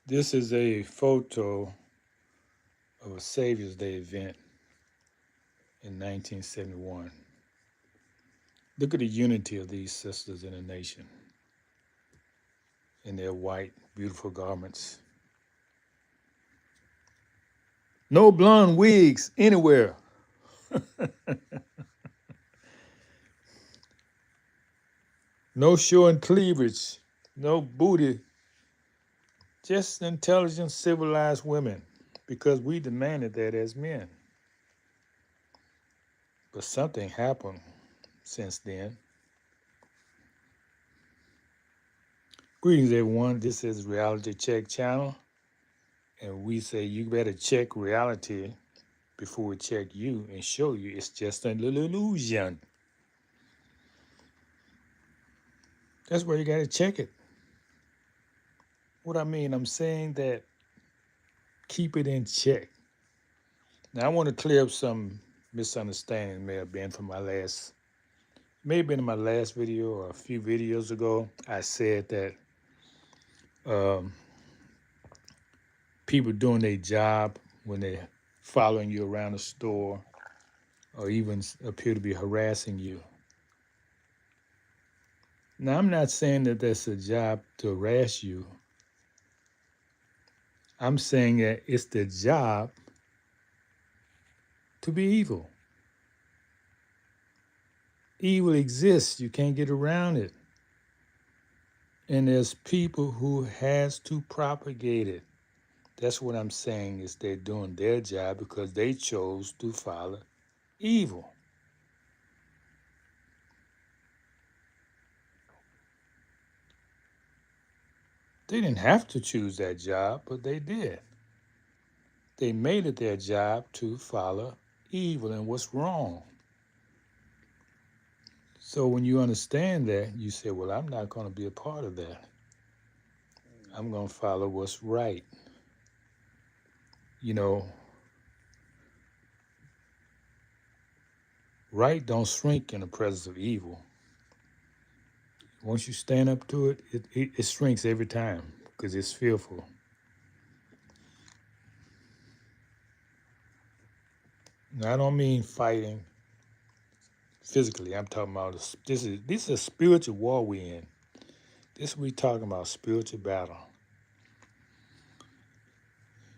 This is a photo of a Savior's Day event in 1971. Look at the unity of these sisters in the nation in their white, beautiful garments. No blonde wigs anywhere. No showing cleavage. No booty. Just intelligent, civilized women because we demanded that as men. But something happened since then. Greetings, everyone. This is Reality Check Channel. And we say you better check reality before we check you and show you it's just a little illusion. That's where you got to check it. What I mean, I'm saying that keep it in check. Now, I want to clear up some misunderstanding may have been from may have been in my last video or a few videos ago. I said that um, people doing their job when they're following you around the store or even appear to be harassing you. Now, I'm not saying that that's a job to harass you. I'm saying that it's the job to be evil. Evil exists. You can't get around it. And there's people who has to propagate it. That's what I'm saying is they're doing their job because they chose to follow evil. They didn't have to choose that job, but they did. They made it their job to follow evil and what's wrong. So when you understand that, you say, well, I'm not going to be a part of that. I'm going to follow what's right. You know, right don't shrink in the presence of evil. Once you stand up to it, it shrinks every time because it's fearful. Now, I don't mean fighting physically. I'm talking about this is a spiritual war we're in. This we talking about spiritual battle.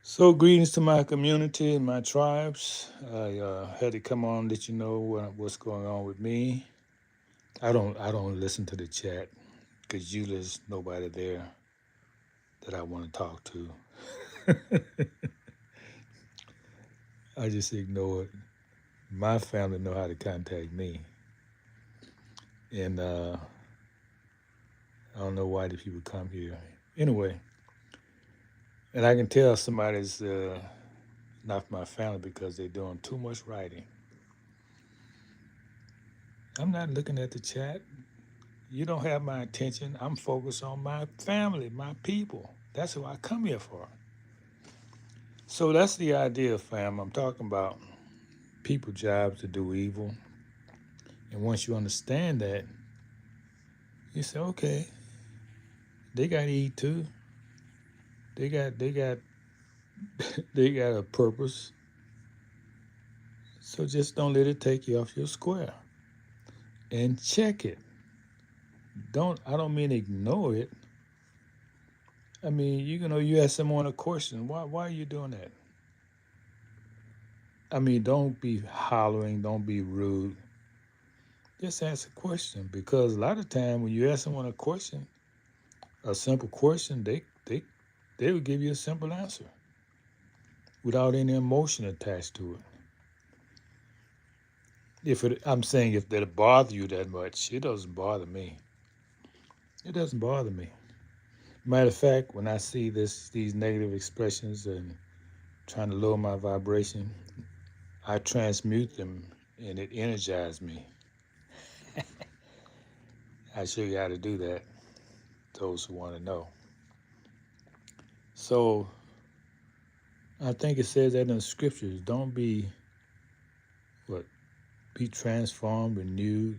So greetings to my community and my tribes. I had to come on, let you know what's going on with me. I don't listen to the chat because there's nobody there that I want to talk to. I just ignore it. My family know how to contact me, and I don't know why the people come here. Anyway, and I can tell somebody's not my family because they're doing too much writing. I'm not looking at the chat. You don't have my attention. I'm focused on my family, my people. That's who I come here for. So that's the idea, fam. I'm talking about people jobs to do evil. And once you understand that, you say, okay, they got to eat too. They got they got a purpose. So just don't let it take you off your square. And check it. I don't mean ignore it. I mean, you ask someone a question. Why are you doing that? I mean, don't be hollering, don't be rude. Just ask a question because a lot of time when you ask someone a question, a simple question, they will give you a simple answer without any emotion attached to it. I'm saying if that bother you that much, it doesn't bother me. It doesn't bother me. Matter of fact, when I see these negative expressions and trying to lower my vibration, I transmute them and it energizes me. I show you how to do that, those who want to know. So I think it says that in the scriptures, don't be be transformed, renewed.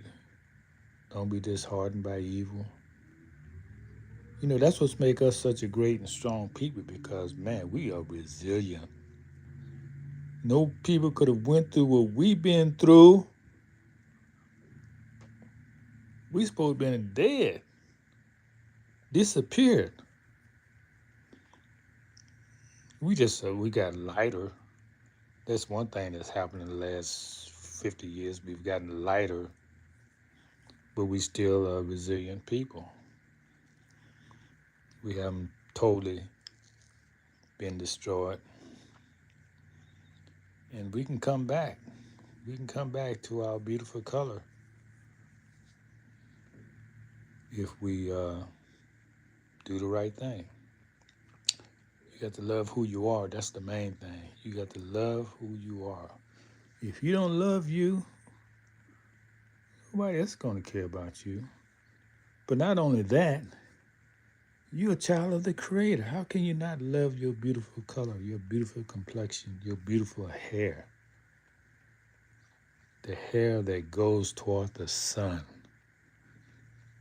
Don't be disheartened by evil. You know, that's what's make us such a great and strong people because, man, we are resilient. No people could have went through what we've been through. We supposed to been dead, disappeared. We got lighter. That's one thing that's happened in the last 50 years. We've gotten lighter, but we still are resilient people. We haven't totally been destroyed, and we can come back. We can come back to our beautiful color if we do the right thing. You got to love who you are. That's the main thing. You got to love who you are. If you don't love you, nobody else is going to care about you. But not only that, you're a child of the Creator. How can you not love your beautiful color, your beautiful complexion, your beautiful hair? The hair that goes toward the sun.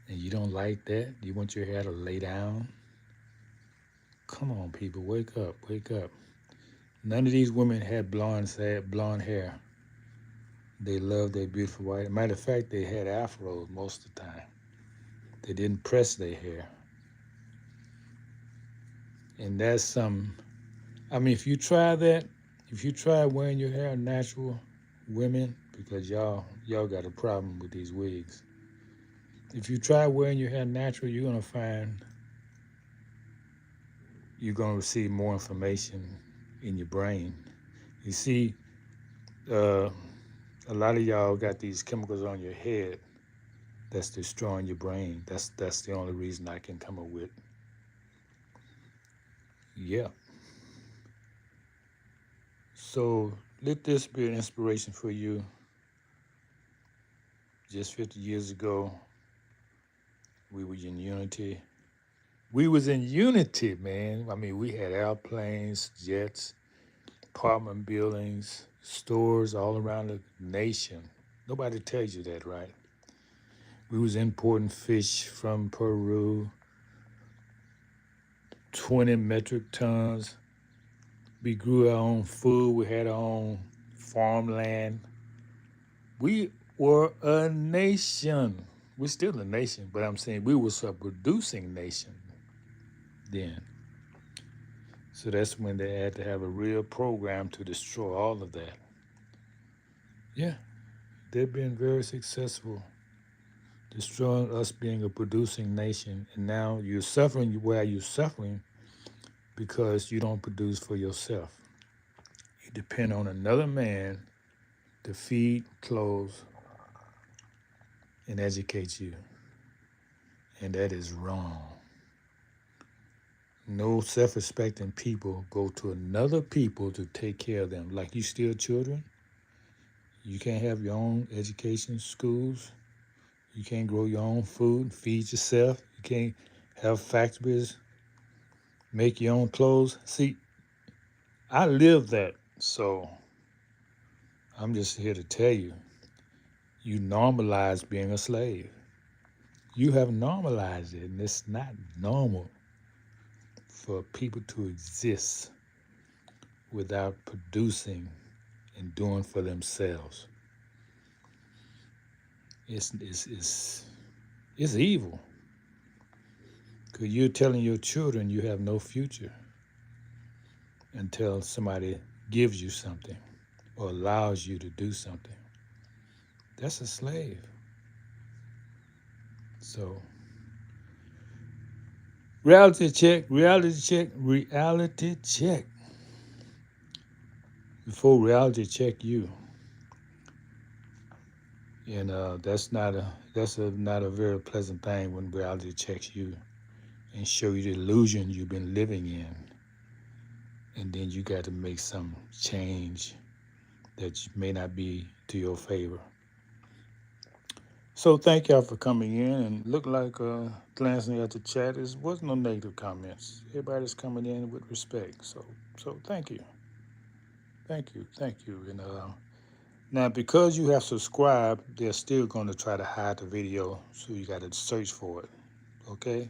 And you don't like that? You want your hair to lay down? Come on, people, wake up, wake up. None of these women had blonde hair. They loved their beautiful white. Matter of fact, they had afros most of the time. They didn't press their hair. And that's some, I mean, if you try that, if you try wearing your hair natural, women, because y'all got a problem with these wigs. If you try wearing your hair natural, you're gonna find you're gonna receive more information in your brain. You see, uh, a lot of y'all got these chemicals on your head that's destroying your brain. That's the only reason I can come up with. Yeah. So let this be an inspiration for you. Just 50 years ago, we were in unity. We was in unity, man. I mean, we had airplanes, jets, apartment buildings, stores all around the nation. Nobody tells you that, right? We was importing fish from Peru, 20 metric tons. We grew our own food. We had our own farmland. We were a nation. We're still a nation, but I'm saying we was a producing nation then. So that's when they had to have a real program to destroy all of that. Yeah, they've been very successful destroying us being a producing nation. And now you're suffering where you're suffering because you don't produce for yourself. You depend on another man to feed, clothe, and educate you. And that is wrong. No self-respecting people go to another people to take care of them. Like you still children, you can't have your own education, schools. You can't grow your own food, feed yourself. You can't have factories, make your own clothes. See, I live that. So I'm just here to tell you, you normalize being a slave. You have normalized it, and it's not normal for people to exist without producing and doing for themselves. It's evil because you're telling your children you have no future until somebody gives you something or allows you to do something. That's a slave. So, reality check, reality check, reality check. Before reality check you, and not a very pleasant thing when reality checks you and show you the illusion you've been living in, and then you got to make some change that may not be to your favor. So thank y'all for coming in, and look like glancing at the chat, there was no negative comments. Everybody's coming in with respect. So thank you. And now because you have subscribed, they're still going to try to hide the video, so you got to search for it. Okay.